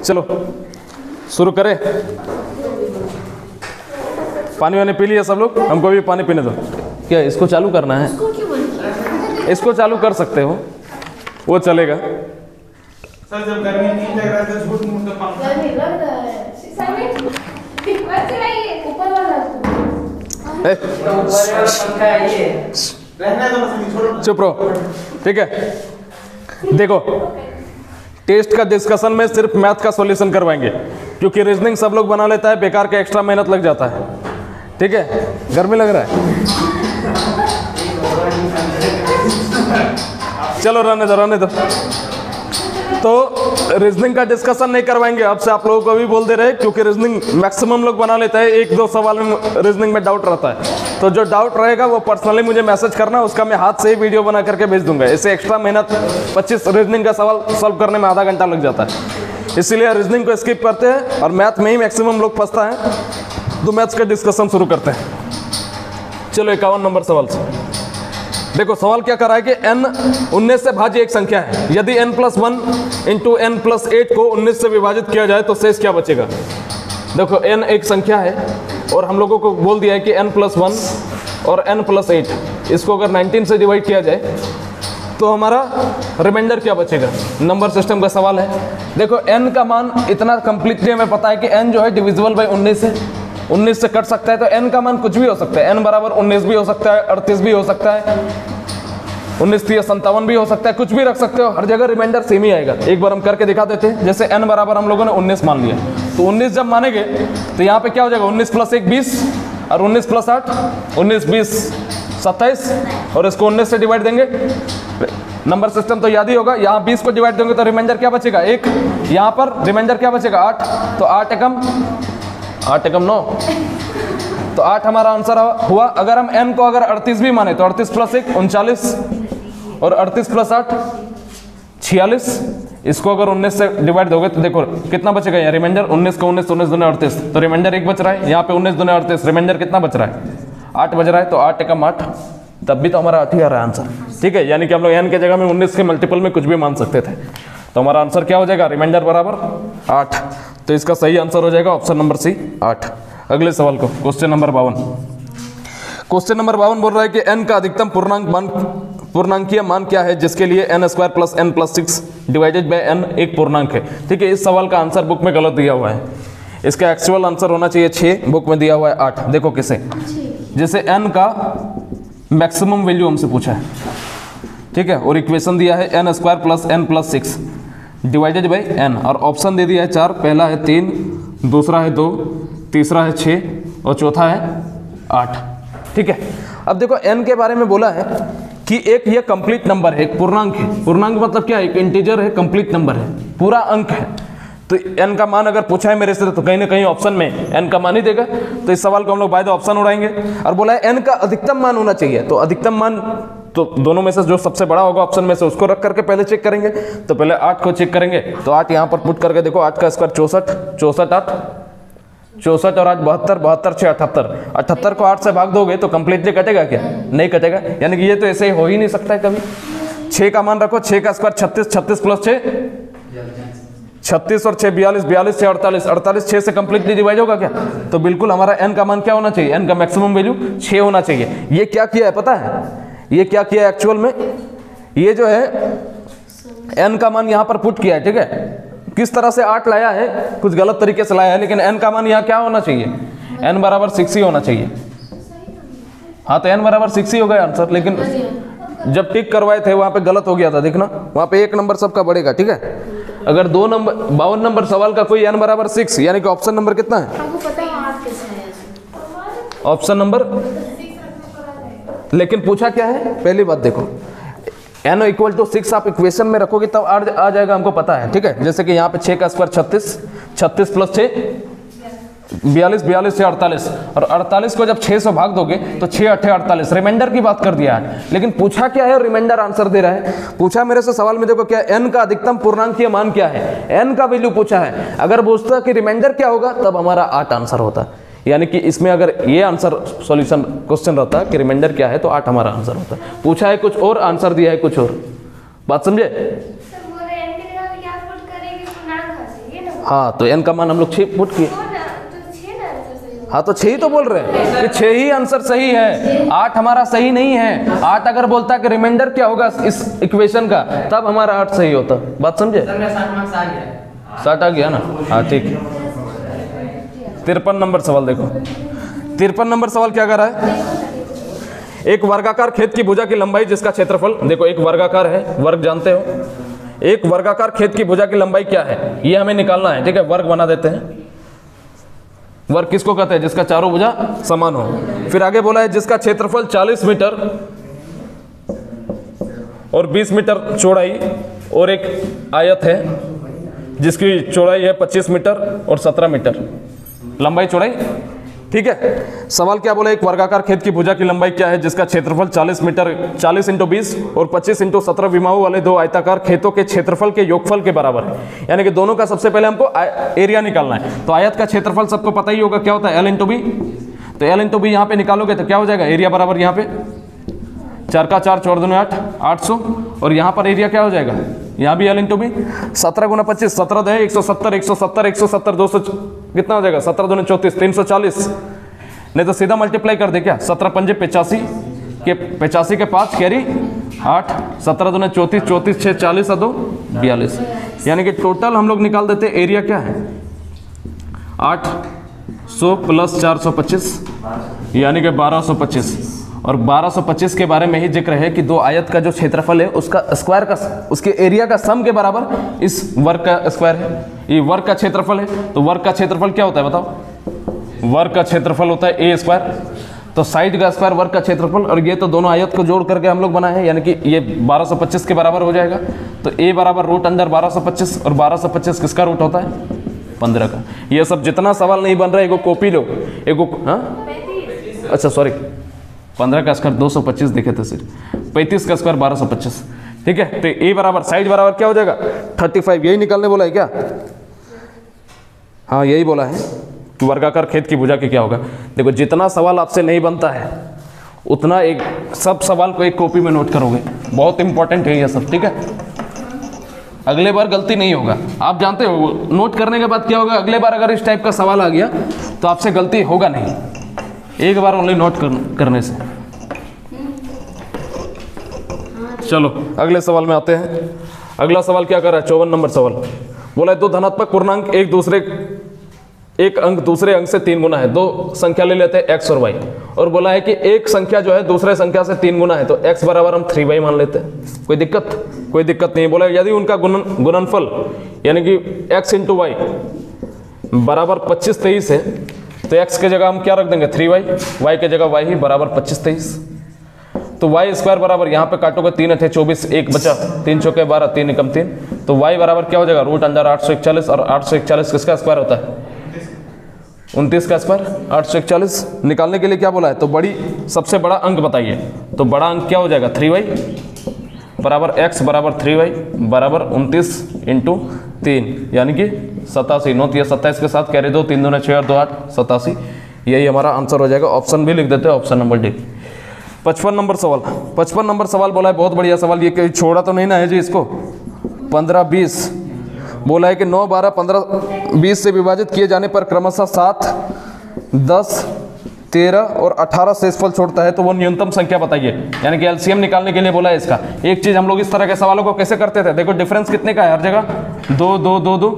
चलो शुरू करें। पानी वानी पी लिया सब लोग? हमको भी पानी पीने दो। क्या इसको चालू करना है? इसको चालू कर सकते हो, वो चलेगा। सर जब गर्मी नहीं लग रहा है तो झूठ मूठ का पंखा गर्मी लग रहा है। 6 मिनट वैसे नहीं, ऊपर वाला पंखा है ये, रहने दो मत छोड़ो। चुप रहो, ठीक है। देखो, टेस्ट का डिस्कशन में सिर्फ मैथ का सॉल्यूशन करवाएंगे, क्योंकि रीजनिंग सब लोग बना लेता है, बेकार का एक्स्ट्रा मेहनत लग जाता है, ठीक है। गर्मी लग रहा है, चलो रहने दो। तो रीजनिंग का डिस्कशन नहीं करवाएंगे अब से, आप लोगों को भी बोल दे रहे हैं, क्योंकि रीजनिंग मैक्सिमम लोग बना लेते हैं, 1-2 सवाल में रीजनिंग में डाउट रहता है। तो जो डाउट रहेगा वो पर्सनली मुझे मैसेज करना, उसका मैं हाथ से ही वीडियो बना करके भेज दूंगा। इससे एक्स्ट्रा मेहनत 25 रीजनिंग का सवाल सॉल्व करने में आधा घंटा लग जाता है, इसीलिए रीजनिंग को स्किप करते हैं और मैथ में ही मैक्सिमम लोग फंसता है। तो मैथ्स का डिस्कशन शुरू करते हैं। चलो 51 नंबर सवाल से देखो, सवाल क्या कर रहा है कि n 19 से भाज्य एक संख्या है, यदि n+1 इंटू n+8 को 19 से विभाजित किया जाए तो शेष क्या बचेगा। देखो n एक संख्या है और हम लोगों को बोल दिया है कि n+1 और n+8 इसको अगर 19 से डिवाइड किया जाए तो हमारा रिमाइंडर क्या बचेगा। नंबर सिस्टम का सवाल है। देखो n का मान इतना कंप्लीटली हमें पता है कि n जो है डिविजिबल बाई 19 है, 19 से कट सकता है, तो n का मान कुछ भी हो सकता है। n बराबर 19 भी हो सकता है, 38 भी हो सकता है, 19×3 = 57 भी हो सकता है, कुछ भी रख सकते हो, हर जगह रिमाइंडर सेम ही आएगा। एक बार हम करके दिखा देते हैं। जैसे n बराबर हम लोगों ने 19 मान लिया, तो 19 जब मानेंगे तो यहाँ पे क्या हो जाएगा, 19 + 1 20 और 19 + 8 19 20 27 और इसको 19 से डिवाइड देंगे। नंबर सिस्टम तो याद ही होगा। यहाँ 20 को डिवाइड देंगे तो रिमाइंडर क्या बचेगा 1, यहाँ पर रिमाइंडर क्या बचेगा 8, तो 8 एकम 9, तो 8 हमारा आंसर हुआ। अगर हम n को अगर 38 भी माने तो 38 + 1 39 और 38 + 8 46। इसको अगर 19 से डिवाइड दोगे तो देखो कितना बचेगा यहाँ रिमाइंडर, 19 को 19 19 दूने 38, तो रिमाइंडर 1 बच रहा है। यहाँ पे 19 दूने 38, रिमाइंडर कितना बच रहा है 8 बच रहा है, तो 8 एकम 8, तब भी तो हमारा 8 ही आ रहा है आंसर, ठीक है। यानी कि हम लोग n के जगह में 19 के मल्टीपल में कुछ भी मान सकते थे, तो हमारा आंसर क्या हो जाएगा, रिमाइंडर बराबर 8। तो इसका सही आंसर हो जाएगा ऑप्शन नंबर सी 8। अगले सवाल को, क्वेश्चन नंबर 52। क्वेश्चन नंबर 52 बोल रहा है कि n का अधिकतम पूर्णांकीय मान क्या है जिसके लिए n² + n+6 divided by n एक पूर्णांक है, ठीक है। इस सवाल का आंसर बुक में गलत दिया हुआ है, इसका एक्चुअल आंसर होना चाहिए 6, बुक में दिया हुआ है 8। देखो किसे, जैसे n का मैक्सिमम वैल्यू हमसे पूछा है, ठीक है, और इक्वेशन दिया है n² + n+6 divided by n, और ऑप्शन दे दिया है 4, पहला है 3, दूसरा है 2, तीसरा है 6 और चौथा है 8, ठीक है। अब देखो n के बारे में बोला है कि एक ये कंप्लीट नंबर है, एक पूर्णांक है। पूर्णांक मतलब क्या है, एक इंटीजर है, कंप्लीट नंबर है, पूरा अंक है। तो n का मान अगर पूछा है मेरे से तो कहीं ना कहीं ऑप्शन में n का मान ही देगा। तो इस सवाल को हम लोग बाय द ऑप्शन उड़ाएंगे, और बोला है n का अधिकतम मान होना चाहिए, तो अधिकतम मान तो दोनों में से जो सबसे बड़ा होगा ऑप्शन में से उसको रख करके पहले चेक करेंगे। तो पहले 8 को चेक करेंगे, तो 8 यहाँ पर पुट करके देखो, 8 का स्क्वायर 64, 64 8 64 और 8 72, 72 6 78, 78 को 8 से भाग दोगे तो कंप्लीटली कटेगा क्या, नहीं कटेगा। यानी कि ये तो ऐसे ही हो ही नहीं सकता है कभी। 6 का मान रखो, 6 का स्क्वायर 36, 36 + 6 36 और 6 42, 42 6 48, 48 6 से कंप्लीटली डिवाइड होगा क्या, तो बिल्कुल हमारा n का मान क्या होना चाहिए, n का मैक्सिमम वैल्यू 6 होना चाहिए। ये क्या किया है पता है, ये क्या किया है एक्चुअल में, ये जो है n का मान यहाँ पर पुट किया है, ठीक है। किस तरह से 8 लाया है, कुछ गलत तरीके से लाया है, लेकिन n का मान यहाँ क्या होना चाहिए, n बराबर 6 ही होना चाहिए। हाँ तो n बराबर 6 ही हो गया आंसर, लेकिन जब टिक करवाए थे वहाँ पे गलत हो गया था, देखना वहाँ पे 1 नंबर सबका बढ़ेगा, ठीक है। अगर 52 नंबर सवाल का कोई n बराबर 6, यानी कि ऑप्शन नंबर कितना है, ऑप्शन नंबर, लेकिन पूछा क्या है, पहली बात देखो n = 6 आप इक्वेशन में रखोगे तब आ जाएगा, हमको पता है, ठीक है। जैसे कि यहाँ पे 6 का स्क्वायर 36, 36 + 6 42, 42 से 48, और 48 को जब 6 से भाग दोगे तो 6 8 48, रिमाइंडर की बात कर दिया है। लेकिन पूछा क्या है, रिमाइंडर आंसर दे रहा है। पूछा मेरे से सवाल में देखो क्या, n का अधिकतम पूर्णांकीय मान क्या है, n का वैल्यू पूछा है। अगर पूछता कि रिमाइंडर क्या होगा तब हमारा 8 आंसर होता। यानी कि इसमें अगर ये आंसर सॉल्यूशन क्वेश्चन रहता कि रिमाइंडर क्या है तो 8 हमारा आंसर होता। पूछा है कुछ और, आंसर दिया है कुछ और, बात समझे। हाँ तो n का मान हम लोग 6 पुट किए। तो 6 ना आंसर सही होगा। हाँ तो 6 ही तो बोल रहे हैं कि 6 ही आंसर सही है, 8 हमारा सही नहीं है। 8 अगर बोलता कि रिमाइंडर क्या होगा इस इक्वेशन का, तब हमारा 8 सही होता। बात समझे? 60 आ गया ना? हाँ ठीक है। 53 नंबर सवाल देखो। 53 नंबर सवाल क्या कर रहा है? एक वर्गाकार खेत की भुजा की लंबाई जिसका क्षेत्रफल, देखो एक वर्गाकार है, वर्ग जानते हो, एक वर्गाकार खेत की भुजा की लंबाई क्या है ये हमें निकालना है। ठीक है, वर्ग बना देते हैं। वर्ग किसको कहते हैं? जिसका चारों भुजा समान हो। फिर आगे बोला है जिसका क्षेत्रफल 40 मीटर और 20 मीटर चौड़ाई और एक आयत है जिसकी चौड़ाई है 25 मीटर और 17 मीटर लंबाई चौड़ाई। ठीक है, सवाल क्या बोला? एक वर्गाकार खेत की भुजा की लंबाई क्या है जिसका क्षेत्रफल 40 मीटर, 40 × 20 और 25 × 17 विमाओं वाले दो आयताकार खेतों के क्षेत्रफल के योगफल के बराबर है। यानी कि दोनों का सबसे पहले हमको एरिया निकालना है। तो आयत का क्षेत्रफल सबको पता ही होगा क्या होता है, L × B। तो L × B यहाँ पे निकालोगे तो क्या हो जाएगा? एरिया बराबर यहाँ पे 4 का 4 4 दूनी 8, 800। और यहाँ पर एरिया क्या हो जाएगा? यहाँ भी L × B 17 × 25 17 दे 170 170 170 200 कितना हो जाएगा? 17 दूनी 34 340। नहीं तो सीधा मल्टीप्लाई कर दे क्या? 17 × 5 85 के 5 कैरी 8 17 दूनी 34 34 6 40 और 2 42। यानी कि टोटल हम लोग निकाल देते एरिया क्या है? 800 + 425 यानी कि 1225। और 1225 के बारे में ही जिक्र है कि दो आयत का जो क्षेत्रफल है उसका स्क्वायर का, उसके एरिया का सम के बराबर इस वर्ग का स्क्वायर है। ये वर्ग का क्षेत्रफल है। तो वर्ग का क्षेत्रफल क्या होता है बताओ? वर्ग का क्षेत्रफल होता है a स्क्वायर। तो साइड का स्क्वायर वर्ग का क्षेत्रफल, और ये तो दोनों आयत को जोड़ करके हम लोग बनाए हैं, यानी कि ये 1225 के बराबर हो जाएगा। तो a बराबर रूट अंडर 1225, और 1225 किसका रूट होता है? 15 का। ये सब जितना सवाल नहीं बन रहा है एगो कॉपी लो, एगो हाँ अच्छा सॉरी 15 का स्क्वायर 225 देखे थे सिर्फ, 35 का स्क्वायर 1225। ठीक है, तो a बराबर साइड बराबर क्या हो जाएगा? 35। यही निकालने बोला है क्या? हाँ यही बोला है कि वर्गाकार खेत की भुजा की क्या होगा। देखो जितना सवाल आपसे नहीं बनता है उतना एक सब सवाल को एक कॉपी में नोट करोगे, बहुत इंपॉर्टेंट है ये सब। ठीक है, अगले बार गलती नहीं होगा। आप जानते हो नोट करने के बाद क्या होगा? अगले बार अगर इस टाइप का सवाल आ गया तो आपसे गलती होगा नहीं, एक बार ओनली नोट करने से। चलो अगले सवाल में आते हैं। अगला सवाल क्या कर रहा है? 54 नंबर सवाल बोला है दो धनात्मक पूर्णांक एक अंक दूसरे अंक से 3 गुना है। दो संख्या ले लेते हैं x और y, और बोला है कि एक संख्या जो है दूसरे संख्या से 3 गुना है, तो x बराबर हम 3y मान लेते हैं। कोई दिक्कत? कोई दिक्कत नहीं। बोला यदि उनका गुणनफल यानी कि x × y बराबर 25 23 है, तो x के जगह हम क्या रख देंगे? 3y, y के जगह y ही बराबर 25 23। तो y स्क्वायर बराबर यहाँ पे काटोगे 3 अठे 24, 1 बचा 3 चौके 12 3 एकम 3, तो y बराबर क्या हो जाएगा? Root under 841। और 841 किसका स्क्वायर होता है? 29 का स्क्वायर 841। निकालने के लिए क्या बोला है? तो बड़ी सबसे बड़ा अंक बताइए। तो बड़ा अंक क्या हो जाएगा? 3y बराबर x बराबर 3y बराबर 29 × 3 यानी कि 87। 9 या 27 के साथ कैरी 2 3 दूना 6 और 2 8 87। यही हमारा आंसर हो जाएगा। ऑप्शन भी लिख देते हैं, ऑप्शन नंबर डी। 55 नंबर सवाल। 55 नंबर सवाल बोला है बहुत बढ़िया सवाल। ये कहीं छोड़ा तो नहीं ना है जी इसको? 15 20 बोला है कि 9 12 15 20 से विभाजित किए जाने पर क्रमशः 7 10 13 और 18 शेषफल छोड़ता है, तो वो न्यूनतम संख्या बताइए। यानी कि एलसीएम निकालने के लिए बोला है इसका। एक चीज हम लोग इस तरह के सवालों को कैसे करते थे? देखो डिफरेंस कितने का है हर जगह? 2 2 2 2।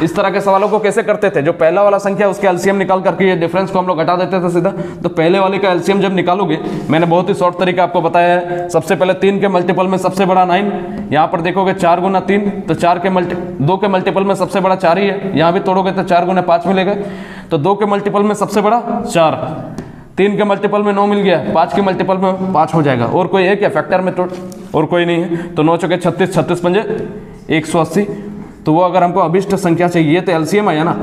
इस तरह के सवालों को कैसे करते थे? जो पहला वाला संख्या उसके एलसीएम निकाल करके ये डिफरेंस को हम लोग हटा देते थे सीधा। तो पहले वाले का एलसीएम जब निकालोगे, मैंने बहुत ही शॉर्ट तरीका आपको बताया है। सबसे पहले 3 के मल्टीपल में सबसे बड़ा 9, यहाँ पर देखोगे 4 गुना 3, तो 2 के मल्टीपल में सबसे बड़ा 4 ही है। यहाँ भी तोड़ोगे तो 4 गुना 5 मिलेगा, तो 2 के मल्टीपल में सबसे बड़ा 4, 3 के मल्टीपल में 9 मिल गया, 5 के मल्टीपल में 5 हो जाएगा। और कोई है क्या फैक्टर में? तो और कोई नहीं है। तो 9 चौके 36, 36 पंजे 180। तो वो अगर हमको अभिष्ट संख्या चाहिए, ये तो एलसीएम आया ना,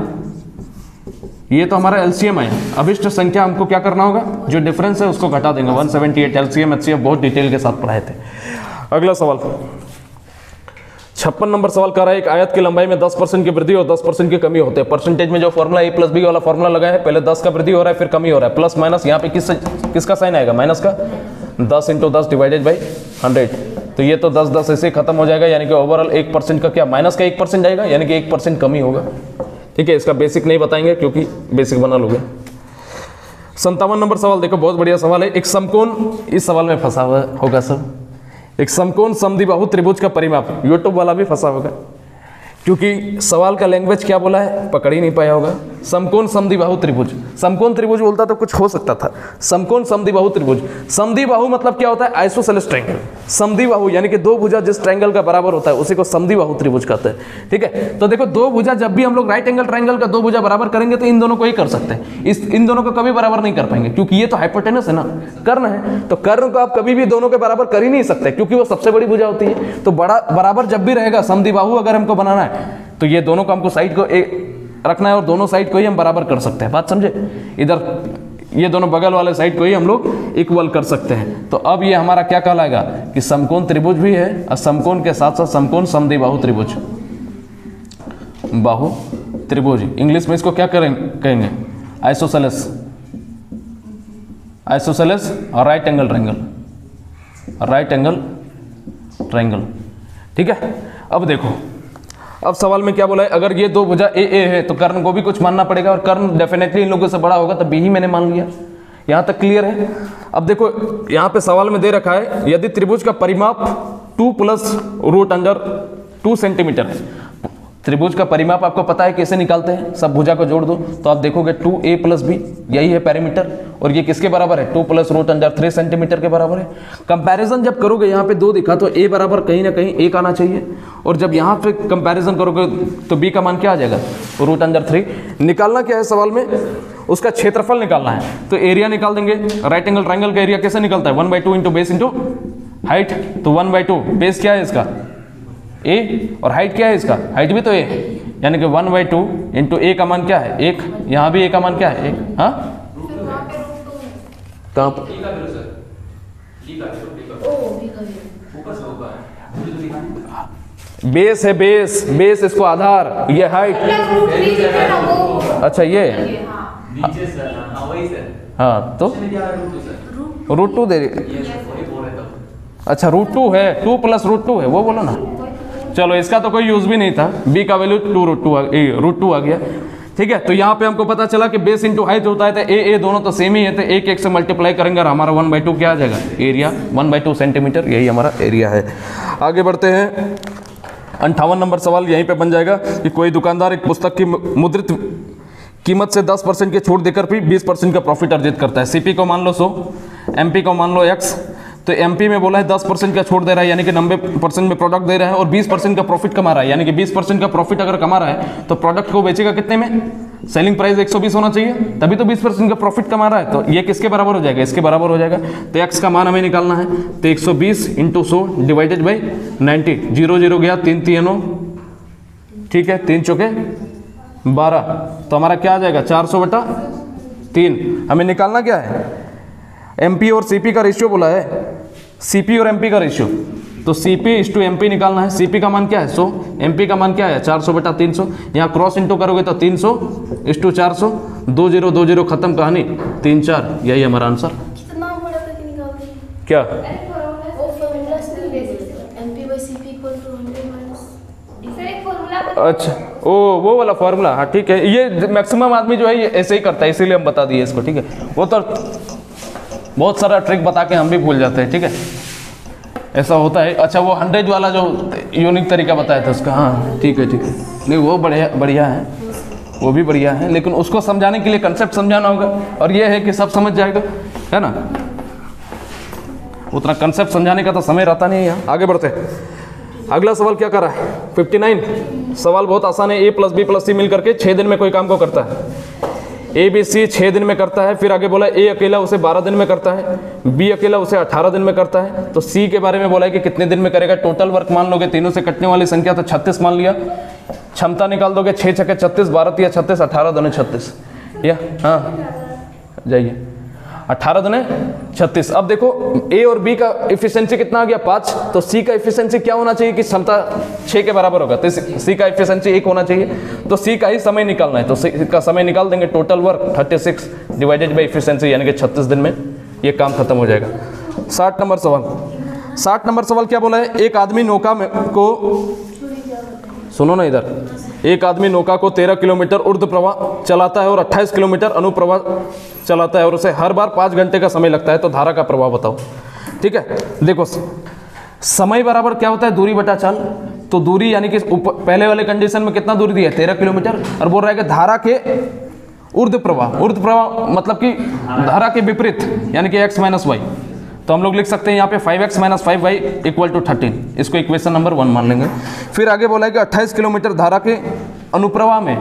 ये तो हमारा एलसीएम आया। अभिष्ट संख्या हमको क्या करना होगा? जो डिफरेंस है उसको घटा देंगे। 178 एलसीएम एचसीएफ बहुत डिटेल के साथ पढ़ाए थे। अगला सवाल 56 नंबर सवाल कर रहा है एक आयत की लंबाई में 10% की वृद्धि और 10% की कमी होते हैं। परसेंटेज में जो फॉर्मूला a + b वाला फॉर्मूला लगा है, पहले 10 का वृद्धि हो रहा है फिर कमी हो रहा है, प्लस माइनस यहाँ पे किसका साइन आएगा? माइनस का। 10 × 10 / 100 तो ये तो 10-10 ऐसे खत्म हो जाएगा, यानी कि ओवरऑल 1% का क्या माइनस का 1% जाएगा, यानी कि 1% कम ही होगा। ठीक है, इसका बेसिक नहीं बताएंगे क्योंकि बेसिक बना लोगे। 57 नंबर सवाल देखो, बहुत बढ़िया सवाल है। एक समकोण, इस सवाल में फंसा हुआ होगा सब, एक समकोण समद्विबाहु त्रिभुज का परिमाप, यूट्यूब वाला भी फंसा होगा क्योंकि सवाल का लैंग्वेज क्या बोला है पकड़ ही नहीं पाया होगा। समकोण समद्विबाहु त्रिभुज, समकोण त्रिभुज बोलता तो कुछ हो सकता था, समकोण समद्विबाहु त्रिभुज। समद्विबाहु मतलब क्या होता है, आइसोसेलेस ट्रायंगल। समद्विबाहु यानी कि दो भुजा जिस ट्रायंगल का बराबर होता है उसी को समद्विबाहु त्रिभुज कहते हैं। ठीक है, तो देखो दो भुजा जब भी हम लोग राइट एंगल ट्रायंगल का दो भुजा बराबर करेंगे तो इन दोनों को ही कर सकते हैं, इन दोनों को कभी बराबर नहीं कर पाएंगे क्योंकि ये तो हाइपोटेनस है ना, कर्ण है, तो कर्ण को आप कभी भी दोनों के बराबर कर ही नहीं सकते क्योंकि वो सबसे बड़ी भुजा होती है। तो बड़ा बराबर जब भी रहेगा समद्विबाहु अगर हमको बनाना है तो ये दोनों को हमको साइड को रखना है और दोनों साइड को ही हम बराबर कर सकते हैं। बात समझे, इधर ये दोनों बगल वाले साइड को ही हम लोग इक्वल कर सकते हैं। तो अब ये हमारा क्या कहलाएगा कि समकोण त्रिभुज भी है और समकोण के साथ साथ समकोण समद्विबाहु त्रिभुज, बाहु त्रिभुज। इंग्लिश में इसको क्या कहेंगे, आइसोसेलेस, आइसोसेलेस और right angle triangle, right angle triangle. ठीक है, अब देखो अब सवाल में क्या बोला है, अगर ये दो भुजा ए ए है तो कर्ण को भी कुछ मानना पड़ेगा और कर्ण डेफिनेटली इन लोगों से बड़ा होगा, तो बी ही मैंने मान लिया। यहां तक क्लियर है। अब देखो यहां पे सवाल में दे रखा है यदि त्रिभुज का परिमाप 2 + √2 सेंटीमीटर है। त्रिभुज का परिमाप आपको पता है कैसे निकालते हैं, सब भुजा को जोड़ दो तो आप देखोगे 2a + b, यही है पेरीमीटर, और ये किसके बराबर है, 2 + √3 सेंटीमीटर के बराबर है। कंपैरिजन जब करोगे यहाँ पे 2 दिखा तो a बराबर कहीं ना कहीं 1 आना चाहिए, और जब यहाँ पे कंपैरिजन करोगे तो b का मान क्या आ जाएगा, √3। निकालना क्या है सवाल में, उसका क्षेत्रफल निकालना है। तो एरिया निकाल देंगे, राइट एंगल ट्रायंगल का एरिया कैसे निकलता है, 1/2 इंटू बेस इंटू हाइट। तो 1/2 बेस क्या है इसका a, और हाइट क्या है इसका, हाइट भी तो a, यानी कि 1/2 इंटू a का मान क्या है 1, यहाँ भी a का मान क्या है 1। हाँ कहाँ पर, बेस है, बेस बेस इसको आधार, ये हाइट, अच्छा ये हाँ तो √2 दे, अच्छा √2 है, 2 + √2 है वो बोलो ना। चलो इसका तो कोई यूज भी नहीं था, b का वैल्यू √2 आ गया। ठीक है, तो यहाँ पे हमको पता चला कि बेस इंटू हाइट होता है, तो a दोनों तो सेम ही है, तो 1 से मल्टीप्लाई करेंगे और हमारा 1/2 क्या आ जाएगा, एरिया 1/2 सेंटीमीटर, यही हमारा एरिया है। आगे बढ़ते हैं, 58 नंबर सवाल यहीं पे बन जाएगा कि कोई दुकानदार एक पुस्तक की मुद्रित कीमत से 10% की छूट देकर भी 20% का प्रॉफिट अर्जित करता है। सीपी को मान लो 100, एमपी को मान लो x, तो एमपी में बोला है 10% का छूट दे रहा है, यानी कि 90% में प्रोडक्ट दे रहा है और 20% का प्रॉफिट कमा रहा है, यानी कि 20% का प्रॉफिट अगर कमा रहा है तो प्रोडक्ट को बेचेगा कितने में, सेलिंग प्राइस 120 होना चाहिए, तभी तो 20% का प्रॉफिट कमा रहा है। तो ये किसके बराबर हो जाएगा, इसके बराबर हो जाएगा। तो x का मान हमें निकालना है, तो 120 × 100 डिवाइडेड बाई 90, 0 0 गया, 3 3 9, ठीक है, 3 चौके 12, तो हमारा क्या आ जाएगा 400/3। हमें निकालना क्या है, एमपी और सीपी का रेशियो बोला है, सीपी और एमपी का रेशियो, तो सीपी इस टू एमपी निकालना है। सीपी का मान क्या है 100, एमपी का मान क्या है 400/300, यहाँ क्रॉस इंटू करोगे तो 300 इस टू 400, 2 0 2 0 खत्म कहानी, 3 4, यही हमारा आंसर। कितना बड़ा तक निकाल देंगे क्या, अच्छा ओ वो वाला फॉर्मूला, हाँ ठीक है, ये मैक्सिमम आदमी जो है ये ऐसे ही करता है, इसीलिए हम बता दिए इसको। ठीक है, वो तो बहुत सारा ट्रिक बता के हम भी भूल जाते हैं। ठीक है, ऐसा होता है। अच्छा वो 100 वाला जो यूनिक तरीका बताया था उसका, हाँ ठीक है नहीं वो बढ़िया है, वो भी बढ़िया है, लेकिन उसको समझाने के लिए कंसेप्ट समझाना होगा, और ये है कि सब समझ जाएगा, है ना, उतना कंसेप्ट समझाने का तो समय रहता नहीं है। यहाँ आगे बढ़ते हैं, अगला सवाल क्या कर रहा है 59। सवाल बहुत आसान है, a + b + c मिल करके 6 दिन में कोई काम को करता है। ए बी सी 6 दिन में करता है, फिर आगे बोला ए अकेला उसे 12 दिन में करता है, बी अकेला उसे 18 दिन में करता है। तो सी के बारे में बोला है कि कितने दिन में करेगा। टोटल वर्क मान लोगे, तीनों से कटने वाली संख्या तो 36 मान लिया, क्षमता निकाल दोगे 6 × 6 = 36, 12 × 3 = 36, 18 × 2 = 36, या हाँ जाइए 18 × 2 = 36। अब देखो ए और बी का इफिशिएंसी कितना आ गया 5, तो सी का इफिशिएंसी क्या होना चाहिए कि क्षमता 6 के बराबर होगा, तो सी का इफिशिएंसी 1 होना चाहिए, तो सी का ही समय निकालना है। तो सी का समय निकाल देंगे, total work 36 divided by efficiency, यानी कि 36 दिन में ये काम खत्म हो जाएगा। 60 नंबर सवाल, 60 नंबर सवाल क्या बोला है, एक आदमी नौका में को, सुनो ना इधर, एक आदमी नौका को 13 किलोमीटर ऊर्ध्व प्रवाह चलाता है और 28 किलोमीटर अनुप्रवाह चलाता है और उसे हर बार 5 घंटे का समय लगता है, तो धारा का प्रवाह बताओ। ठीक है, देखो समय बराबर क्या होता है, दूरी बटा चाल। तो दूरी यानी कि पहले वाले कंडीशन में कितना दूरी दिया है, 13 किलोमीटर, और बोल रहा है कि धारा के ऊर्ध्व प्रवाह, ऊर्ध्व प्रवाह मतलब कि धारा के विपरीत यानी कि x माइनस वाई। तो हम लोग लिख सकते हैं यहाँ पे 5x minus 5y equal to 13, इसको इक्वेशन नंबर 1 मान लेंगे। फिर आगे बोला है कि 28 किलोमीटर धारा के अनुप्रवाह में,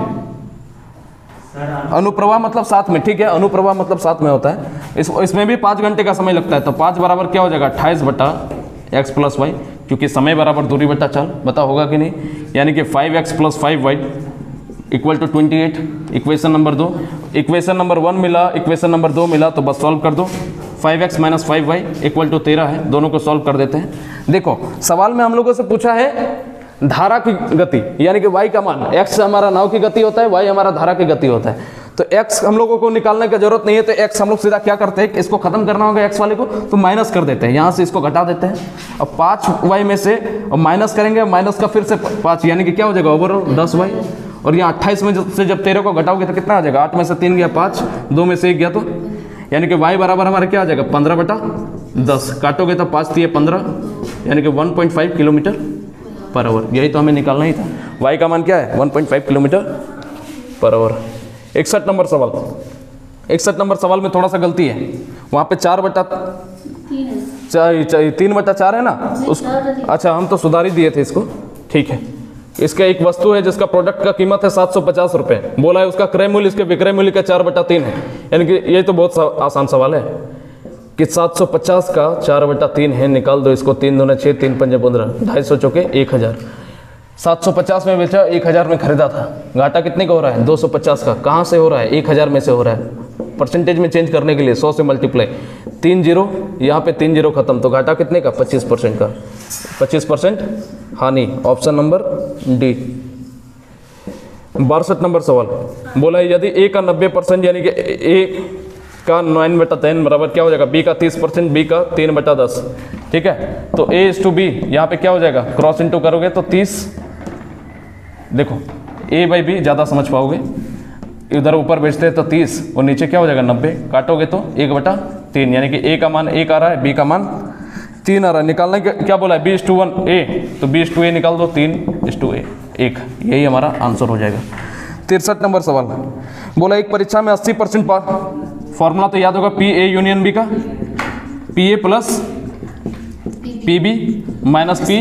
अनुप्रवाह मतलब साथ में, ठीक है, अनुप्रवाह मतलब साथ में होता है, इसमें भी 5 घंटे का समय लगता है। तो 5 बराबर क्या हो जाएगा, 28 बटा x प्लस वाई, क्योंकि समय बराबर दूरी बटा चाल, बता होगा कि नहीं, यानी कि 5x plus 5y equal to 28, equation number 2। Equation number 1 मिला, इक्वेशन नंबर 2 मिला, तो बस सॉल्व कर दो। 5x minus 5y equal to 13 है, दोनों को सॉल्व कर देते हैं। देखो सवाल में हम लोगों से पूछा है धारा की गति, यानी कि y का मान, x हमारा नाव की गति होता है, y हमारा धारा की गति होता है। तो x हम लोगों को निकालने की जरूरत नहीं है, तो x हम लोग सीधा क्या करते हैं, इसको खत्म करना होगा x वाले को, तो माइनस कर देते हैं, यहाँ से इसको घटा देते हैं। अब 5y में से माइनस करेंगे, माइनस का फिर से 5, यानी कि क्या हो जाएगा ओवरऑल 10y, और यहाँ 28 में से जब 13 को घटाओगे तो कितना आ जाएगा, 8 में से 3 गया 5, 2 में से 1 गया, तो यानी कि y बराबर हमारा क्या आ जाएगा 15 बटा 10, काटोगे तो 5 दिए 15, यानी कि 1.5 किलोमीटर पर आवर। यही तो हमें निकालना ही था, y का मान क्या है 1.5 किलोमीटर पर आवर। 61 नंबर सवाल, 61 नंबर सवाल में थोड़ा सा गलती है, वहाँ पे 3 बटा 4 है ना, उस अच्छा हम तो सुधार ही दिए थे इसको, ठीक है। इसका एक वस्तु है जिसका प्रोडक्ट का कीमत है 750 रुपये, बोला है उसका क्रय मूल्य इसके विक्रय मूल्य का 4 बटा 3 है, यानी कि ये तो बहुत आसान सवाल है कि 750 का 4 बटा 3 है, निकाल दो इसको, 3 दूने 6, 3 पंजे 15, 250 चौके 1000, 750 में बेचा, 1000 में खरीदा था, घाटा कितने का हो रहा है 250 का, कहाँ से हो रहा है 1000 में से हो रहा है, परसेंटेज में चेंज करने के लिए 100 से मल्टीप्लाई, 3 जीरो, यहाँ पे 3 जीरो खत्म, तो घाटा कितने का 25% का, 25% हानि, ऑप्शन नंबर डी। 62 नंबर सवाल बोला है यदि ए का 90% यानी कि ए का 9 बटा 10 बराबर क्या हो जाएगा, बी का 30%, बी का 3 बटा 10, ठीक है। तो ए इज टू बी, यहाँ पे क्या हो जाएगा, क्रॉस इंटू करोगे तो 30, देखो ए बाई बी ज़्यादा समझ पाओगे, इधर ऊपर बेचते हैं तो 30 और नीचे क्या हो जाएगा 90, काटोगे तो 1 बटा 3, यानी कि ए का मान 1 आ रहा है, बी का मान 3 आ रहा है। निकालने के क्या बोला है, b/1 ए, तो b/2 ए निकाल दो, 3/1, 1, यही हमारा आंसर हो जाएगा। 63 नंबर सवाल बोला एक परीक्षा में 80% फॉर्मूला तो याद होगा, पी ए यूनियन बी का, P A plus P B minus P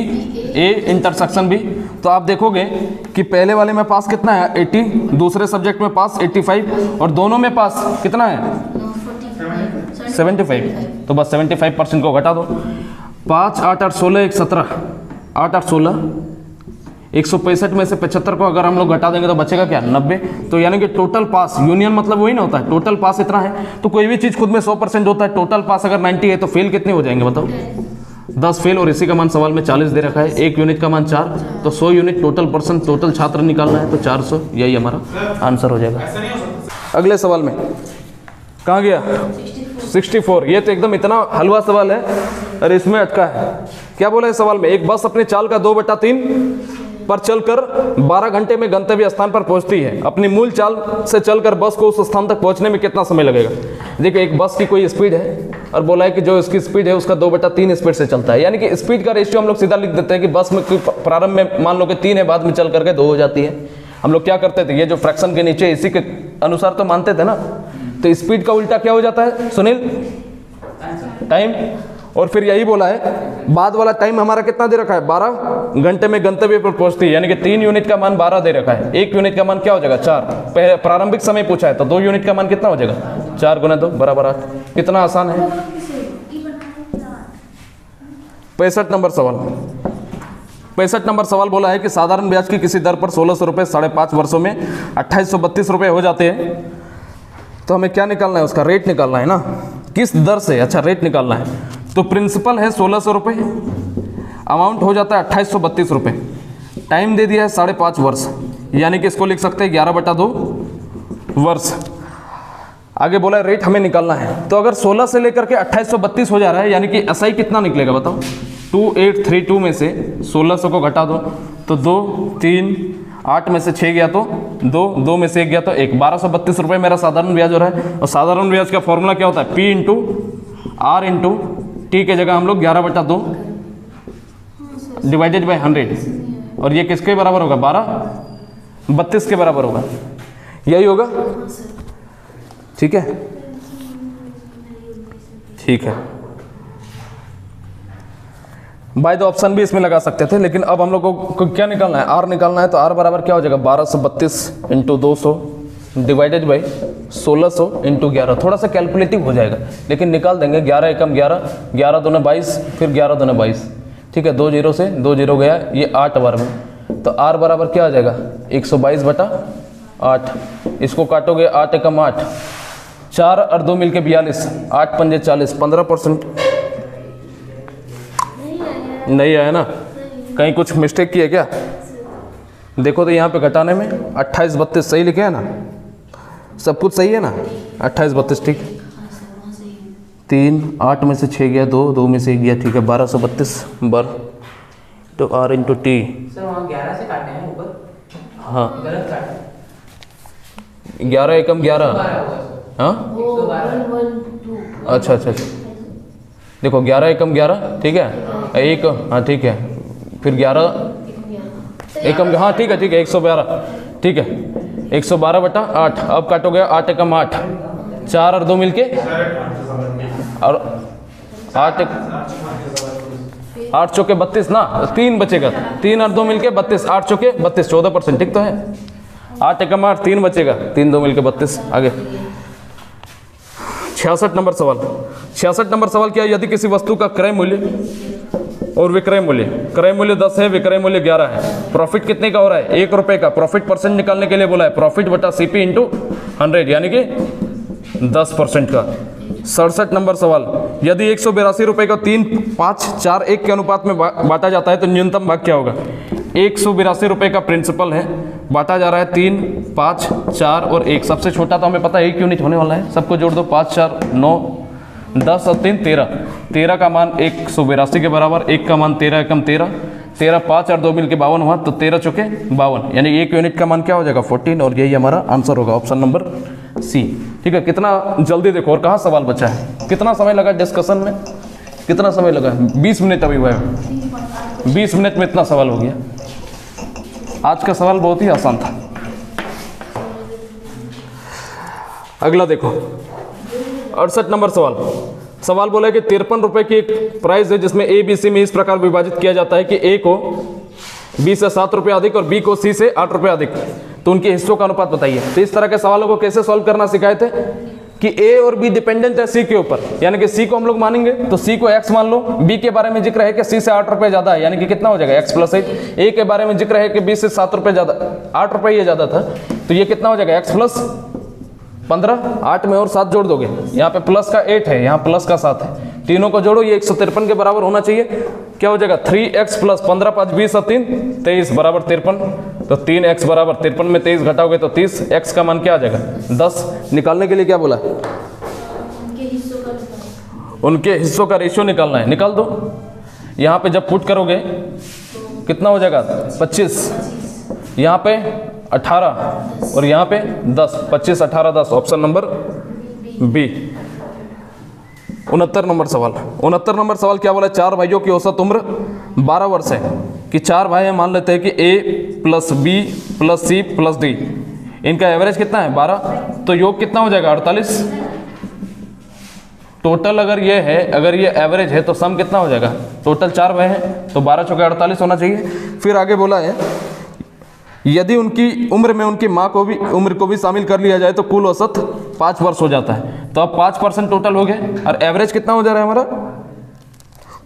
A intersection B. तो आप देखोगे कि पहले वाले में पास कितना है 80, दूसरे सब्जेक्ट में पास 85, और दोनों में पास कितना है 75, तो बस 75% को घटा दो। 5 8 8 16 1 17, 8 8 16, 165 में से 75 को अगर हम लोग घटा देंगे तो बचेगा क्या 90। तो यानी कि टोटल पास, यूनियन मतलब वही ना होता है, टोटल पास इतना है। तो कोई भी चीज़ खुद में 100% होता है, टोटल पास अगर 90 है तो फेल कितने हो जाएंगे बताओ, 10 फेल, और इसी का मान सवाल में 40 दे रखा है, 1 यूनिट का मान 4, तो 100 यूनिट टोटल पर्सन, टोटल छात्र निकालना है, तो 400, यही हमारा आंसर हो जाएगा। अगले सवाल में कहाँ गया 64, ये तो एकदम इतना हलवा सवाल है, अरे इसमें अटका है। क्या बोला है सवाल में, एक बस अपने चाल का 2/3 पर चलकर 12 घंटे में गंतव्य स्थान पर पहुंचती है, अपनी मूल चाल से चलकर बस को उस स्थान तक पहुंचने में कितना समय लगेगा। देखिए एक बस की कोई स्पीड है और बोला है कि जो इसकी स्पीड है उसका 2/3 स्पीड से चलता है, यानी कि स्पीड का रेशियो हम लोग सीधा लिख देते हैं कि बस में प्रारंभ में मान लो कि 3 है, बाद में चल करके 2 हो जाती है। हम लोग क्या करते थे, ये जो फ्रैक्शन के नीचे इसी के अनुसार तो मानते थे ना, तो स्पीड का उल्टा क्या हो जाता है सुनील, टाइम। और फिर यही बोला है बाद वाला टाइम हमारा कितना दे रखा है 12 घंटे में गंतव्य पर पहुंचती है, यानी कि 3 यूनिट का मान 12 दे रखा है, 1 यूनिट का मान क्या हो जाएगा 4, प्रारंभिक समय पूछा है तो 2 यूनिट का मान कितना हो जाएगा 4 गुना 2 बराबर 8। कितना आसान है। 65 नंबर सवाल, 65 नंबर सवाल बोला है कि साधारण ब्याज की किसी दर पर 1600 रुपये 5.5 वर्षों में 2832 रुपये हो जाते हैं, तो हमें क्या निकालना है, उसका रेट निकालना है ना, किस दर से, अच्छा रेट निकालना है। तो प्रिंसिपल है 1600 रुपये, अमाउंट हो जाता है 2832 रुपये, टाइम दे दिया है 5.5 वर्ष, यानी कि इसको लिख सकते हैं 11/2 वर्ष। आगे बोला है रेट हमें निकालना है, तो अगर 16 से लेकर के 2832 हो जा रहा है, यानी कि एसआई कितना निकलेगा बताओ, 2832 में से 1600 को घटा दो तो 2 3 8 में से 6 गया तो 2 में से 1 गया तो 1 1232 रुपये मेरा साधारण ब्याज हो रहा है। और साधारण ब्याज का फॉर्मूला क्या होता है? P into R into T के जगह हम लोग 11/2 डिवाइडेड बाई 100 और ये किसके बराबर होगा? 32 के बराबर होगा, यही होगा। ठीक है, ठीक है। बाय द ऑप्शन भी इसमें लगा सकते थे, लेकिन अब हम लोग को क्या निकालना है? आर निकालना है। तो आर बराबर क्या हो जाएगा? 1232 इंटू 200 डिवाइडेड बाई 1600 इंटू 11। थोड़ा सा कैलकुलेटिव हो जाएगा लेकिन निकाल देंगे। 11 एकम 11, 11 दूने 22, फिर 11 दूने 22। ठीक है, 2 0 से 2 0 गया, ये 8 बार में। तो आर बराबर क्या आ जाएगा? 122/8। इसको काटोगे 8 एकम 8, 4 और 2 मिलके 42, 8 पंजे 40, 15%। नहीं आया ना? कहीं कुछ मिस्टेक की है क्या? देखो तो यहाँ पे घटाने में 28 32 सही लिखे है ना? सब कुछ सही है ना? 28 32 ठीक। 3 8 में से 6 गया, 2 में से 1 गया। ठीक है, 1232 बर तो आर इंटू टी। सर वहाँ 11 से काटे हैं ऊपर। हाँ, गलत काटे। 11 एकम 11। हाँ, 112। अच्छा अच्छा अच्छा। देखो 11 एकम 11, ठीक है, 1, हाँ ठीक है, फिर 11 एकम, हाँ ठीक है ठीक है, 112। ठीक है, 112/8। अब काटोगे 8 एकम 8, 4 और 2 मिलके और 8 चौके 32 ना, 3 बचेगा। 3 और 2 मिलके 32, 8 चौके 32, 14%। ठीक तो है। 8 एकम 8, 3 बचेगा, 3 2 मिलके 32। आगे 66 नंबर सवाल। 66 नंबर सवाल क्या है? यदि किसी वस्तु का क्रय मूल्य और विक्रय मूल्य, क्रय मूल्य 10 है, विक्रय मूल्य 11 है, प्रॉफिट कितने का हो रहा है? 1 रुपये का। प्रॉफिट परसेंट निकालने के लिए बोला है प्रॉफिट बटा CP इंटू 100 यानी कि 10% का। 67 नंबर सवाल। यदि 182 रुपये को 3 5 4 1 के अनुपात में बांटा जाता है तो न्यूनतम भाग क्या होगा? 182 रुपये का प्रिंसिपल है, बांटा जा रहा है 3 5 4 और 1। सबसे छोटा तो हमें पता है 1 यूनिट होने वाला है। सबको जोड़ दो, 5 4 9 10 और 3 13। 13 का मान 182 के बराबर, 1 का मान 13 एकम 13, 13 5 और 2 मिल के 52 हुआ, तो 13 चौके 52 यानी 1 यूनिट का मान क्या हो जाएगा? 14। और यही हमारा आंसर होगा, ऑप्शन नंबर सी। ठीक है, कितना जल्दी देखो। और कहाँ सवाल बचा है? कितना समय लगा डिस्कशन में? कितना समय लगा? 20 मिनट अभी हुआ है। 20 मिनट में इतना सवाल हो गया। आज का सवाल बहुत ही आसान था। अगला देखो, 68 नंबर सवाल। सवाल बोला है कि 53 रुपए की एक प्राइस है जिसमें A B C में इस प्रकार विभाजित किया जाता है कि A को B से 7 रुपये अधिक और B को C से 8 रुपये अधिक, तो उनके हिस्सों का अनुपात बताइए। तो इस तरह के सवालों को कैसे सॉल्व करना सिखाए थे कि A और B डिपेंडेंट है C के ऊपर, यानी कि C को हम लोग मानेंगे तो C को X मान लो। B के बारे में जिक्र है कि C से 8 रुपये ज़्यादा है, यानी कि कितना हो जाएगा? X + 8। A के बारे में जिक्र है कि B से 7 रुपये ज़्यादा, 8 रुपये ये ज़्यादा था, तो ये कितना हो जाएगा? X + 15। 8 में और 7 जोड़ दोगे, यहाँ पे प्लस का 8 है, यहाँ प्लस का 7 है, तीनों को जोड़ो, ये 153 के बराबर होना चाहिए। क्या हो जाएगा? 3x + 15 5 20 और 3 23 बराबर 53। तो 3x बराबर 53 में 23 घटाओगे तो 30। x का मान क्या आ जाएगा? 10। निकालने के लिए क्या बोला? उनके हिस्सों का रेशियो निकालना है। निकाल दो। यहाँ पे जब पुट करोगे कितना हो जाएगा? 25, यहाँ पे 18 और यहाँ पे 10। 25 18 10, ऑप्शन नंबर बी। 69 नंबर सवाल। 69 नंबर सवाल क्या बोला? 4 भाइयों की औसत उम्र 12 वर्ष है कि 4 भाई हैं, मान लेते हैं कि A + B + C + D, इनका एवरेज कितना है? 12। तो योग कितना हो जाएगा? 48। टोटल अगर ये है, अगर ये एवरेज है तो सम कितना हो जाएगा? टोटल 4 भाई हैं तो 12 चौके 48 होना चाहिए। फिर आगे बोला है यदि उनकी उम्र में उनकी माँ को भी उम्र को भी शामिल कर लिया जाए तो कुल औसत 5 वर्ष हो जाता है। तो अब 5% टोटल हो गए और एवरेज कितना हो जा रहा है हमारा?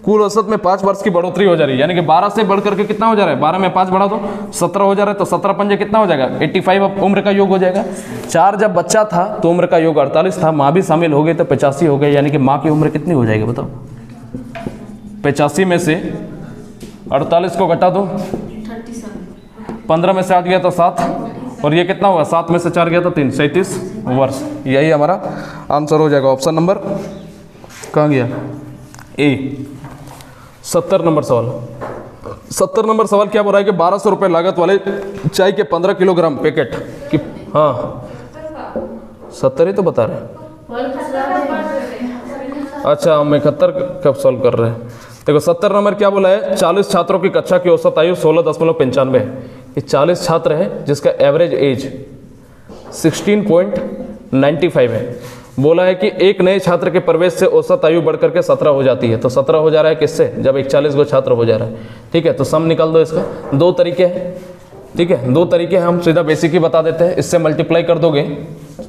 कुल औसत में 5 वर्ष की बढ़ोतरी हो जा रही है, यानी कि 12 से बढ़ करके कितना हो जा रहा है? 12 में 5 बढ़ा दो, 17 हो जा रहा है। तो 17 पंजे कितना हो जाएगा? 85 अब उम्र का योग हो जाएगा। 4 जब बच्चा था तो उम्र का योग 48 था, माँ भी शामिल हो गई तो 85 हो गए, यानी कि माँ की उम्र कितनी हो जाएगी बताओ? 85 में से 48 को घटा दो, 15 में से 8 गया तो 7, और ये कितना हुआ? 7 में से 4 गया तो 3, 37 वर्ष। यही हमारा आंसर हो जाएगा, ऑप्शन नंबर कहाँ गया? ए। 70 नंबर सवाल। 70 नंबर सवाल क्या बोल रहा है कि 1200 रुपये लागत वाले चाय के 15 किलोग्राम पैकेट की, हाँ 70 ही तो बता रहे हैं। अच्छा हम 71 कब सॉल्व कर रहे हैं। देखो 70 नंबर क्या बोला है, 40 छात्रों की कक्षा की औसत आयु 16.95 है। ये 40 छात्र है जिसका एवरेज एज 16.95 है। बोला है कि एक नए छात्र के प्रवेश से औसत आयु बढ़कर के 17 हो जाती है। तो 17 हो जा रहा है किससे, जब 41 गो छात्र हो जा रहा है। ठीक है, तो सम निकाल दो इसका। दो तरीके हैं, ठीक है, दो तरीके हैं। हम सीधा बेसिक ही बता देते हैं। इससे मल्टीप्लाई कर दोगे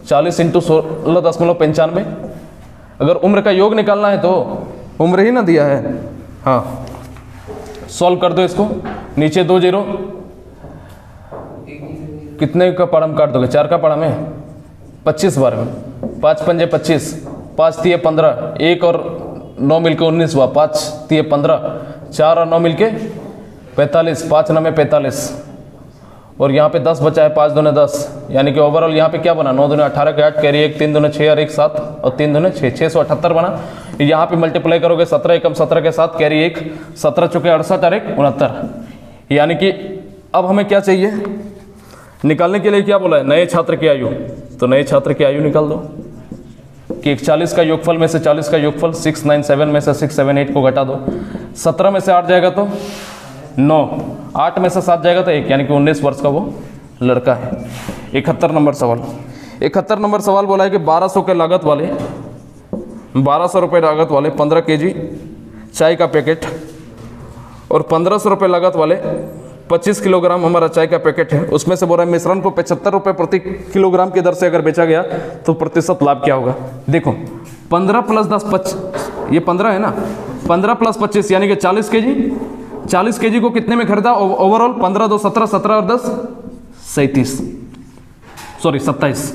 40 × 16.95। अगर उम्र का योग निकालना है तो उम्र ही ना दिया है, हाँ सॉल्व कर दो इसको। नीचे 2 0, कितने का पाड़ा में काट दोगे, 4 का पाड़ा में 25 बार में, 5 पंजे 25, 5 तिये 15, 1 और 9 मिलके 19 हुआ, 5 तिये 15, 4 और 9 मिलके 45, 5 9 में 45, और यहाँ पे 10 बचा है, 5 दूने 10, यानी कि ओवरऑल यहाँ पे क्या बना, 9 दूने 18 के 8, कैरी 1, 3 दूने 6 और 1 7 और 3 दूने 6, 678 बना। यहाँ पे मल्टीप्लाई करोगे 17 एकम 17 के साथ, कैरी 1, 17 चुके 68 और 1 69। यानी कि अब हमें क्या चाहिए निकालने के लिए, क्या बोला है, नए छात्र की आयु। तो नए छात्र की आयु निकाल दो कि 40 का योगफल में से 40 का योगफल 697 में से 678 को घटा दो। 17 में से 8 जाएगा तो 9, 8 में से 7 जाएगा तो 1, यानी कि 19 वर्ष का वो लड़का है। 71 नंबर सवाल। 71 नंबर सवाल बोला है कि 1200 के लागत वाले 1200 रुपये लागत वाले 15 kg चाय का पैकेट और 1500 रुपये लागत वाले 25 किलोग्राम हमारा चाय का पैकेट है। उसमें से बोल रहा है मिश्रण को 75 रुपये प्रति किलोग्राम की दर से अगर बेचा गया तो प्रतिशत लाभ क्या होगा। देखो 15 + 10 ये 15 है ना, 15 + 25 यानी कि 40 kg। 40 kg को कितने में खरीदा ओवरऑल, 15 2 17, 17 और 10 27, सॉरी 27,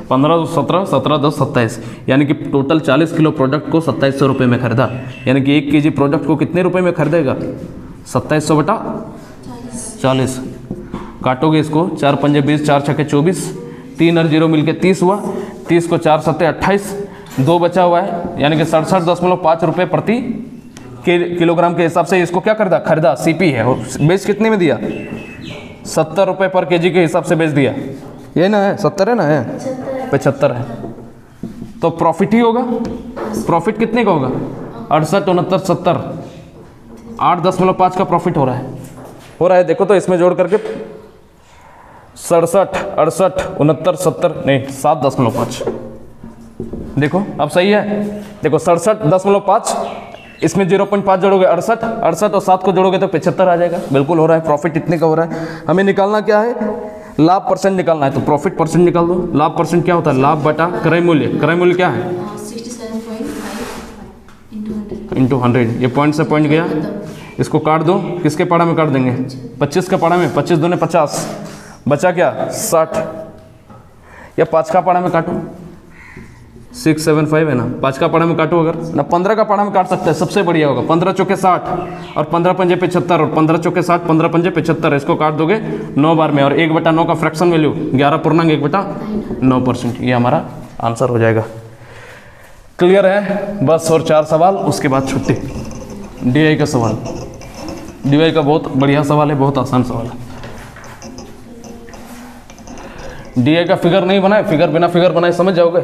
15 2 17, 17 10 27, यानी कि टोटल 40 किलो प्रोडक्ट को 2700 रुपये में खरीदा। यानी कि 1 kg प्रोडक्ट को कितने रुपये में खरीदेगा, 2700 बटा 40। काटोगे इसको, 4 पंजे 20, 4 छक्के 24, 3 और 0 मिलके 30 हुआ, 30 को 4 7 28, 2 बचा हुआ है, यानी कि 67.5 रुपये प्रति किलोग्राम के हिसाब से इसको क्या खरीदा सीपी है। और बेच कितने में दिया, 70 रुपये पर केजी के हिसाब से बेच दिया। ये ना है 70 है ना, है 75 है, तो प्रॉफिट ही होगा। प्रॉफिट कितने का होगा, 68 69 70, 8.5 का प्रॉफिट हो रहा है। देखो तो इसमें जोड़ करके 67 68 69 70 नहीं 7.5। देखो अब सही है। देखो 67.5, इसमें 0.5 जोड़ोगे 68, 68 और 7 को जोड़ोगे तो 75 आ जाएगा। बिल्कुल हो रहा है, प्रॉफिट इतने का हो रहा है। हमें निकालना क्या है, लाभ परसेंट निकालना है। तो प्रॉफिट परसेंट निकाल दो। लाभ परसेंट क्या होता है, लाभ बटा क्रय मूल्य। क्रय मूल्य क्या है, 67.5 इंटू 100। ये पॉइंट से पॉइंट गया, इसको काट दो। किसके पाड़ा में काट देंगे, 25 का पाड़ा में, 25 दूने 50, बचा क्या 60, या 5 का पाड़ा में काटो, 675 है ना, 5 का पाड़ा में काटो अगर ना, 15 का पाड़ा में काट सकते हैं, सबसे बढ़िया होगा। 15 चौके 60 और 15 पंजे 75 और 15 चौके 60, 15 पंजे 75, इसको काट दोगे 9 बार में, और 1/9 का फ्रैक्शन वैल्यू 11.1/9%। ये हमारा आंसर हो जाएगा। क्लियर है, बस और 4 सवाल, उसके बाद छुट्टी। डीआई का सवाल, डीआई का बहुत बढ़िया सवाल है, बहुत आसान सवाल है। डीआई का फिगर नहीं बनाए, फिगर बिना फिगर बनाए समझ जाओगे,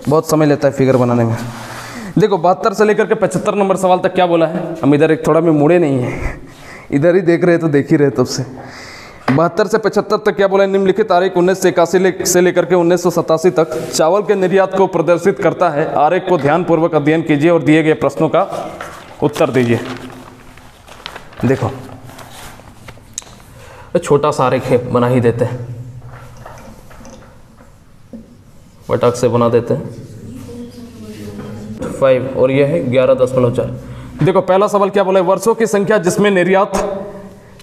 बहुत समय लेता है फिगर बनाने में। देखो 72 से लेकर के 75 नंबर सवाल तक क्या बोला है, हम इधर एक थोड़ा में मुड़े नहीं है, इधर ही देख रहे तो देख ही रहे तब से। 72 से 75 तक क्या बोला है, निम्नलिखित तारीख 1981 से लेकर के 1987 तक चावल के निर्यात को प्रदर्शित करता है। आरेख को ध्यानपूर्वक अध्ययन कीजिए और दिए गए प्रश्नों का उत्तर दीजिए। देखो छोटा सा आरेख है, बना ही देते हैं, फटाक से बना देते हैं। 5 और ये है 11.4। देखो पहला सवाल क्या बोला है, वर्षों की संख्या जिसमें निर्यात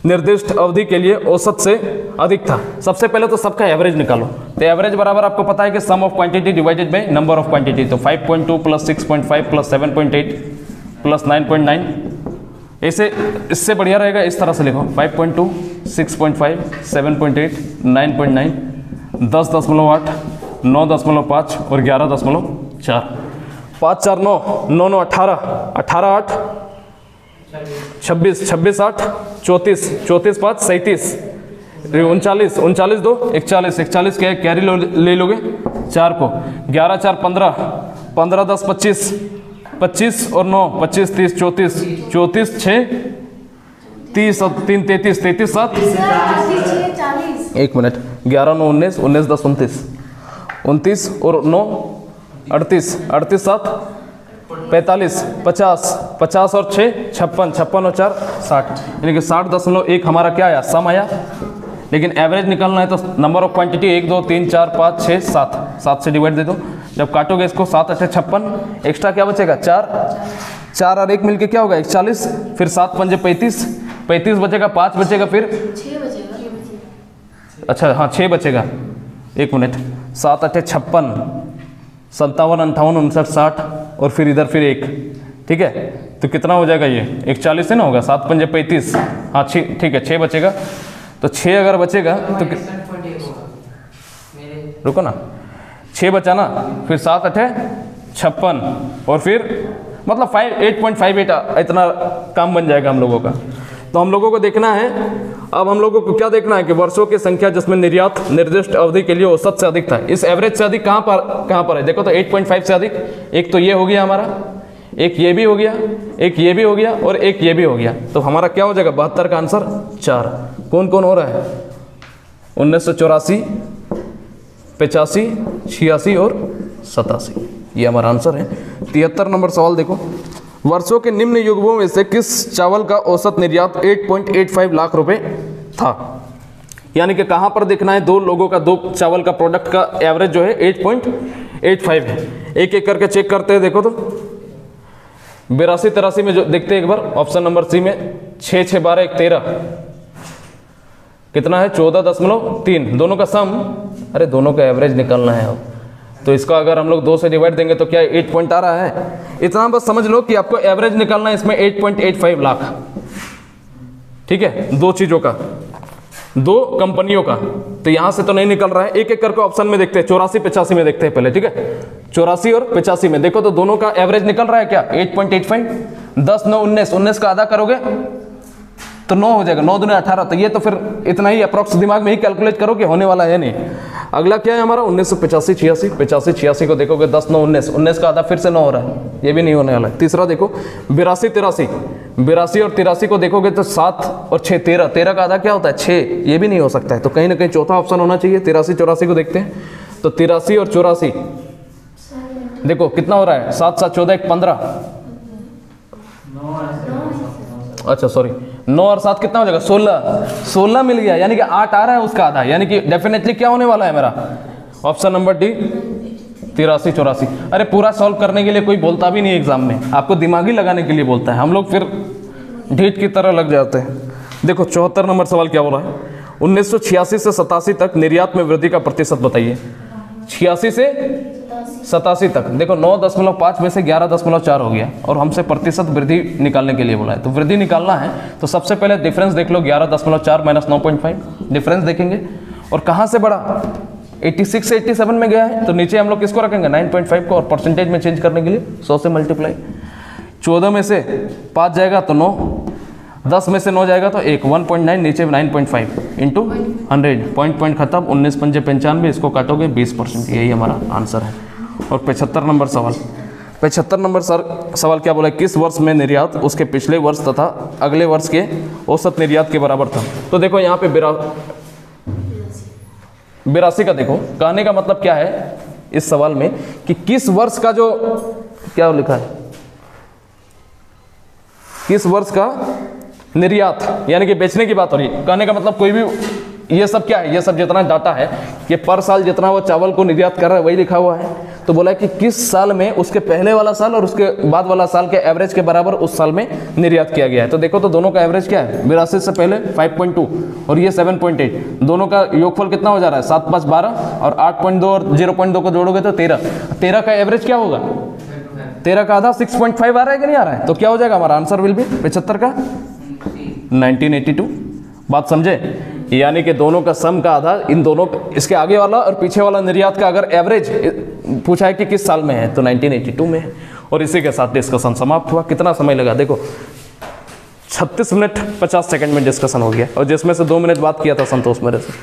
निर्दिष्ट अवधि के लिए औसत से अधिक था। सबसे पहले तो सबका एवरेज निकालो। तो एवरेज बराबर आपको पता है कि sum of quantity divided by number of quantity. तो 5.2 + 6.5 + 7.8 + 9.9, ऐसे इससे बढ़िया रहेगा इस तरह से लिखो, 5.2 6.5 7.8 9.9 10.8 9.5 और 11.4। 5 4 9 9 9 18 18 8 26 26 8 34 34 5 37 39 39 2 41 41 क्या है, कैरी ले लोगे 4 को, 11 4 15 15 10 25 25 और 9 25 30 34 34 6 30 और 3 33 33 7 1 मिनट 11 9 19 19 10 29 29 और 9 38 38 7 45 50 50 और 6 56 56 और 4 60 यानी कि 60.1 हमारा क्या आया, सम आया। लेकिन एवरेज निकालना है तो नंबर ऑफ क्वांटिटी 1 2 3 4 5 6 7 7 से डिवाइड दे दो। जब काटोगे इसको 7 8 56, एक्स्ट्रा क्या बचेगा 4 4 और 1 मिलके क्या होगा 41, फिर 7 पंजे 35 35 बचेगा, 5 बचेगा, फिर 6 बचेगा। अच्छा हाँ 6 बचेगा, 1 मिनट 7 8 56 57 58 59 60 और फिर इधर फिर 1, ठीक है। तो कितना हो जाएगा ये 41 से ना होगा, 7 पंजे 35, हाँ 6 ठीक है 6 बचेगा। तो 6 अगर बचेगा तो रुको ना 6 बचा ना, फिर 7 8 56 और फिर मतलब 8.58 इतना काम बन जाएगा हम लोगों का। तो हम लोगों को देखना है, अब हम लोगों को क्या देखना है कि वर्षों की संख्या जिसमें निर्यात निर्दिष्ट अवधि के लिए औसत से अधिक था। इस एवरेज से अधिक कहाँ पर है, देखो तो 8.5 से अधिक, एक तो ये हो गया हमारा, एक ये भी हो गया, एक ये भी हो गया और एक ये भी हो गया। तो हमारा क्या हो जाएगा 72 का आंसर 4। कौन कौन हो रहा है 1984 85 86 और 87, ये हमारा आंसर है। 73 नंबर सवाल देखो, वर्षों के निम्न युग्मों में से किस चावल का औसत निर्यात 8.85 लाख रुपए था। यानी कि कहां पर देखना है, दो लोगों का, दो चावल का प्रोडक्ट का एवरेज जो है 8.85 है। एक एक करके चेक करते हैं, देखो तो 82 83 में जो देखते हैं एक बार, ऑप्शन नंबर सी में 6 6 12 1 13 कितना है 14.3, दोनों का सम, अरे दोनों का एवरेज निकालना है अब। तो इसका अगर हम लोग 2 से डिवाइड देंगे तो क्या 8 पॉइंट आ रहा है। इतना बस समझ लो कि आपको एवरेज निकालना है इसमें 8.85 लाख, ठीक है, दो चीजों का, दो कंपनियों का। तो यहां से तो नहीं निकल रहा है, एक एक करके ऑप्शन में देखते हैं, 84 85 में देखते हैं पहले, ठीक है। 84 और 85 में देखो तो दोनों का एवरेज निकल रहा है क्या 8.85। 10 9 19, 19 का आधा करोगे तो 9 हो जाएगा, 9 दूनी 18। तो ये तो फिर इतना ही अप्रॉक्स दिमाग में ही कैलकुलेट करो कि होने वाला है नहीं। अगला क्या है हमारा 1985 86, 85 86 को देखोगे 10 9 19, 19 का आधा फिर से 9 हो रहा है, ये भी नहीं होने वाला है। तीसरा देखो 82 83, 82 और 83 को देखोगे तो 7 और 6 13, 13 का आधा क्या होता है 6, ये भी नहीं हो सकता है। तो कहीं ना कहीं चौथा ऑप्शन होना चाहिए। 83 84 को देखते हैं, तो 83 और 84 देखो कितना हो रहा है, 7 7 14 1 15, अच्छा सॉरी 9 और 7 कितना हो जाएगा 16 मिल गया, यानी कि 8 आ रहा है उसका आधा, यानी कि डेफिनेटली क्या होने वाला है मेरा ऑप्शन नंबर डी 83 84। अरे पूरा सॉल्व करने के लिए कोई बोलता भी नहीं एग्जाम में, आपको दिमागी लगाने के लिए बोलता है, हम लोग फिर ढीठ की तरह लग जाते हैं। देखो 74 नंबर सवाल क्या हो रहा है, 1986 से 87 तक निर्यात में वृद्धि का प्रतिशत बताइए। 86 से 87 तक देखो 9.5 में से 11.4 हो गया और हमसे प्रतिशत वृद्धि निकालने के लिए बोला है। तो वृद्धि निकालना है तो सबसे पहले डिफरेंस देख लो, 11.4 माइनस 9.5 डिफरेंस देखेंगे। और कहाँ से बढ़ा 86 से 87 में गया है, तो नीचे हम लोग किसको रखेंगे 9.5 को, और परसेंटेज में चेंज करने के लिए 100 से मल्टीप्लाई। 14 में से 5 जाएगा तो 9, 10 में से 9 जाएगा तो 1, 1.9 नीचे 9.5 इंटू 100, पॉइंट खत्म। 19 पंजे 95, इसको काटोगे 20%, यही हमारा आंसर है। और 75 नंबर सवाल, 75 नंबर सवाल क्या बोला, किस वर्ष में निर्यात उसके पिछले वर्ष तथा अगले वर्ष के औसत निर्यात के बराबर था। तो देखो यहाँ पे 82 का देखो, कहने का मतलब क्या है इस सवाल में कि किस वर्ष का जो क्या लिखा है, किस वर्ष का निर्यात, यानी कि बेचने की बात हो रही है। कहने का मतलब कोई भी, ये सब क्या है, ये सब जितना डाटा है कि पर साल जितना वो चावल को निर्यात कर रहा है वही लिखा हुआ है। तो बोला है कि किस साल में उसके पहले वाला साल और उसके बाद वाला साल के एवरेज के बराबर उस साल में निर्यात किया गया है। तो देखो तो दोनों का एवरेज क्या है, 82 से पहले 5.2 और ये 7.8, दोनों का योगफल कितना हो जा रहा है 7 5 12 और 8.2 और 0.2 को जोड़ोगे तो 13 का एवरेज क्या होगा, 13 का आधा 6.5 आ रहा है कि नहीं आ रहा है। तो क्या हो जाएगा हमारा आंसर विल बी 75 का 1982। बात समझे, यानी कि दोनों का सम का आधा, इन दोनों इसके आगे वाला और पीछे वाला निर्यात का अगर एवरेज पूछा है कि किस साल में है तो 1982 में है। और इसी के साथ डिस्कशन समाप्त हुआ। कितना समय लगा देखो, 36 मिनट 50 सेकंड में डिस्कशन हो गया, और जिसमें से 2 मिनट बात किया था संतोष मेरे से।